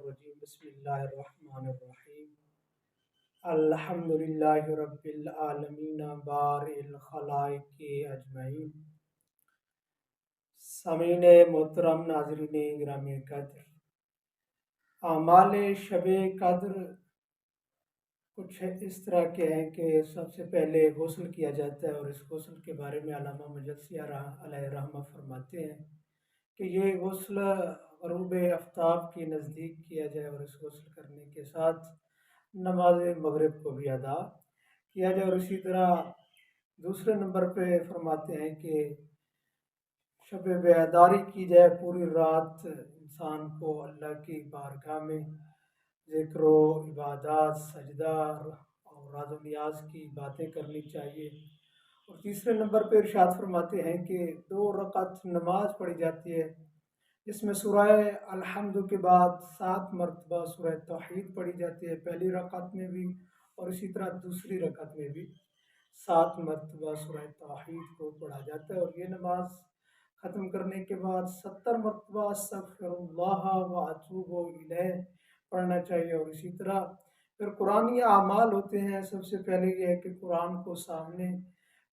الرجیم بسم اللہ الرحمن الرحیم الحمدللہ رب العالمین بارئ الخلائق اجمعین۔ سامعین محترم، ناظرین گرامی قدر، اعمال شب قدر کچھ اس طرح کے ہیں کہ سب سے پہلے غسل کیا جاتا ہے، اور اس غسل کے بارے میں علامہ مجلسی علیہ رحمہ فرماتے ہیں کہ یہ غسل غروب آفتاب کے نزدیک کیا جائے، اور اس غسل کرنے کے ساتھ نماز مغرب کو بھی ادا کیا جائے۔ اور اسی طرح دوسرے نمبر پہ فرماتے ہیں کہ شب بیداری کی جائے، پوری رات انسان کو اللہ کی بارگاہ میں ذکر و عبادات، سجدہ اور راز و نیاز کی باتیں کرنی چاہیے۔ اور تیسرے نمبر پہ ارشاد فرماتے ہیں کہ 2 رکعت نماز پڑھی جاتی ہے، جس میں سورہ الحمد کے بعد 7 مرتبہ سورہ توحید پڑھی جاتی ہے، پہلی رکعت میں بھی اور اسی طرح دوسری رکعت میں بھی 7 مرتبہ سورہ توحید کو پڑھا جاتا ہے۔ اور یہ نماز ختم کرنے کے بعد 70 مرتبہ استغفر اللہ و اتوب الیہ پڑھنا چاہیے۔ اور اسی طرح پھر قرآنی اعمال ہوتے ہیں۔ سب سے پہلے یہ ہے کہ قرآن کو سامنے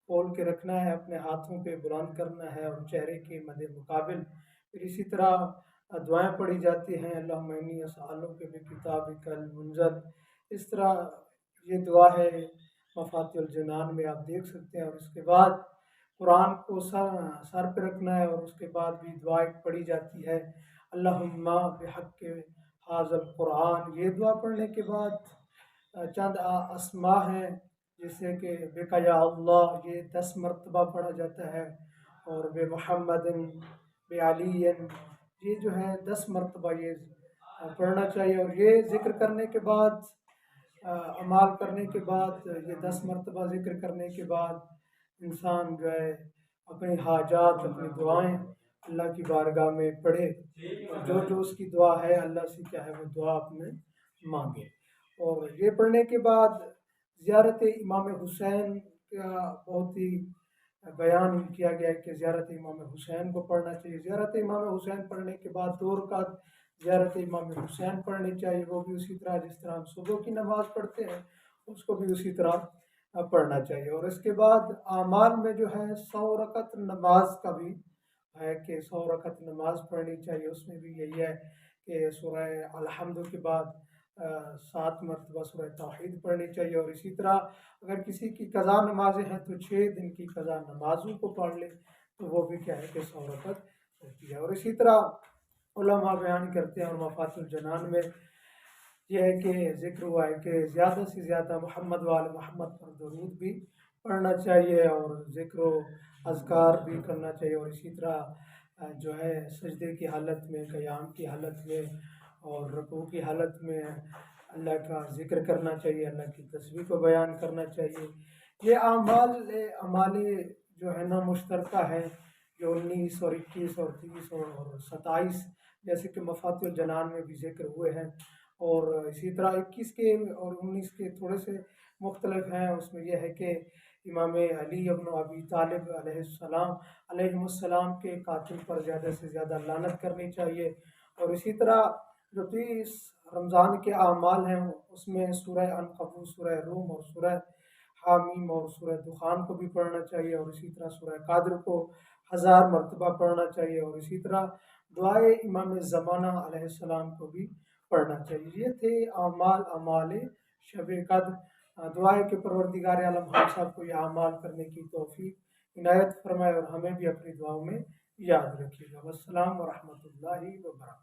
کھول کے رکھنا ہے، اپنے ہاتھوں پہ بلند کرنا ہے اور چہرے کے مد مقابل۔ پھر اسی طرح دعائیں پڑھی جاتی ہیں، اللہم انی اسألک بکتابک المنزل، اس طرح یہ دعا ہے مفاتیح الجنان میں آپ دیکھ سکتے ہیں۔ اور اس کے بعد قرآن کو سر پہ رکھنا ہے، اور اس کے بعد بھی دعا ایک پڑھی جاتی ہے، اللہم بحق ھذا القرآن۔ یہ دعا پڑھنے کے بعد چند اسماء ہیں، جیسے کہ بک یا اللہ، یہ 10 مرتبہ پڑھا جاتا ہے، اور بے محمد بے علی، یہ جو ہے 10 مرتبہ یہ پڑھنا چاہیے۔ اور یہ ذکر کرنے کے بعد، اعمال کرنے کے بعد، یہ 10 مرتبہ ذکر کرنے کے بعد انسان جو ہے اپنی حاجات، اپنی دعائیں اللہ کی بارگاہ میں پڑھے، اور جو اس کی دعا ہے اللہ سے کیا ہے وہ دعا اپنے مانگے۔ اور یہ پڑھنے کے بعد زیارت امام حسین کا بہت ہی بیان کیا گیا ہے کہ زیارت امام حسین کو پڑھنا چاہیے۔ زیارت امام حسین پڑھنے کے بعد 2 رکعت زیارت امام حسین پڑھنی چاہیے، وہ بھی اسی طرح جس طرح ہم صبح کی نماز پڑھتے ہیں اس کو بھی اسی طرح پڑھنا چاہیے۔ اور اس کے بعد اعمال میں جو ہے 100 رکعت نماز کا بھی ہے کہ 100 رکعت نماز پڑھنی چاہیے۔ اس میں بھی یہی ہے کہ سورہ الحمد کے بعد 7 مرتبہ سورہ توحید پڑھنی چاہیے۔ اور اسی طرح اگر کسی کی قضا نمازیں ہیں تو 6 دن کی قضا نمازوں کو پڑھ لے تو وہ بھی کیا ہے کہ 100 رکعت ہوتی ہے۔ اور اسی طرح علماء بیان کرتے ہیں، اور مفاتیح الجنان میں یہ ہے کہ ذکر ہوا ہے کہ زیادہ سے زیادہ محمد وآل محمد پر درود بھی پڑھنا چاہیے، اور ذکر و اذکار بھی کرنا چاہیے۔ اور اسی طرح جو ہے سجدے کی حالت میں، قیام کی حالت میں اور رکوع کی حالت میں اللہ کا ذکر کرنا چاہیے، اللہ کی تسبیح کو بیان کرنا چاہیے۔ یہ اعمال جو ہے نا مشترکہ ہے، جو 19 اور 21 اور 30 اور 27 جیسے کہ مفاتیح الجنان میں بھی ذکر ہوئے ہیں۔ اور اسی طرح 21 کے اور 19 کے تھوڑے سے مختلف ہیں۔ اس میں یہ ہے کہ امام علی ابن ابی طالب علیہ السلام کے قاتل پر زیادہ سے زیادہ لعنت کرنی چاہیے۔ اور اسی طرح جو 30 رمضان کے اعمال ہیں اس میں سورہ عنکبوت، سورہ روم اور سورہ حامیم اور سورہ دخان کو بھی پڑھنا چاہیے، اور اسی طرح سورہ قادر کو 1000 مرتبہ پڑھنا چاہیے، اور اسی طرح دعائے امام زمانہ علیہ السلام کو بھی پڑھنا چاہیے۔ یہ تھے اعمال شب قدر۔ دعا ہے کہ پروردگار عالم ہم سب کو یہ اعمال کرنے کی توفیق عنایت فرمائے، اور ہمیں بھی اپنی دعاؤں میں یاد رکھیے گا۔ والسلام ورحمۃ اللہ وبرکاتہ۔